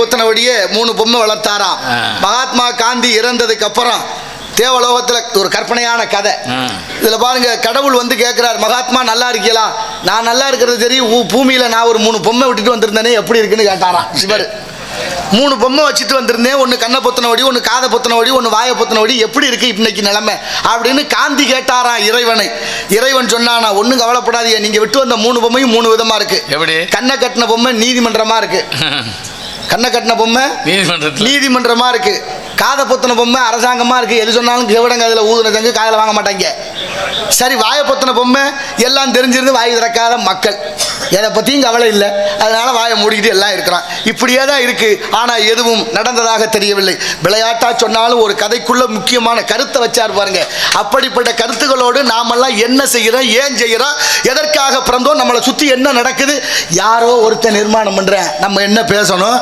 பொத்தனபடியே 3 பொம்மை வளர்த்தாராம். மகாத்மா காந்தி இறந்ததுக்கு அப்புறம் தேவலோகத்தில் ஒரு கற்பனையான கதை. இதில் பாருங்க, கடவுள் வந்து கேட்குறார், மகாத்மா நல்லா இருக்கீங்களா? நான் நல்லா இருக்கிறது சரி, பூமியில் நான் ஒரு 3 பொம்மை விட்டுட்டு வந்திருந்தேனே எப்படி இருக்குன்னு கேட்டாராம் சிவர். 3 பொம்மை வச்சுட்டு வந்திருந்தேன், ஒன்று கண்ணை பொத்தினபடி, ஒன்று காதை பொத்தினபடி, ஒன்று வாயை பொத்தினபடி, எப்படி இருக்கு இன்னைக்கு நிலைமை அப்படின்னு காந்தி கேட்டாராம் இறைவனை. இறைவன் சொன்னானா, ஒன்றும் கவலைப்படாதீங்க, நீங்கள் விட்டு வந்த 3 பொம்மையும் 3 விதமாக இருக்கு. எப்படி? கண்ணை கட்டின பொம்மை நீதிமன்றமா இருக்கு, கண்ணை கட்டின பொம்மை நீதிமன்றமா இருக்கு, காதை பொத்தின பொம்மை அரசாங்கமா இருக்கு, எது சொன்னாலும் கேவடங்க அதில் ஊதுன தங்கு காதில் வாங்க மாட்டாங்க. சரி, வாயை பொத்தின பொம்மை எல்லாம் தெரிஞ்சிருந்து வாய் திறக்காத மக்கள், எதை பற்றியும் கவலை இல்லை, அதனால வாயை மூடிக்கிட்டு எல்லாம் இருக்கிறான். இப்படியே தான் இருக்கு. ஆனால் எதுவும் நடந்ததாக தெரியவில்லை. விளையாட்டா சொன்னாலும் ஒரு கதைக்குள்ள முக்கியமான கருத்தை வச்சார் பாருங்க. அப்படிப்பட்ட கருத்துக்களோடு நாமெல்லாம் என்ன செய்கிறோம், ஏன் செய்கிறோம், எதற்காக பிறந்தோம், நம்மளை சுற்றி என்ன நடக்குது, யாரோ ஒருத்தர் நிர்மாணம் பண்ற, நம்ம என்ன பேசணும்.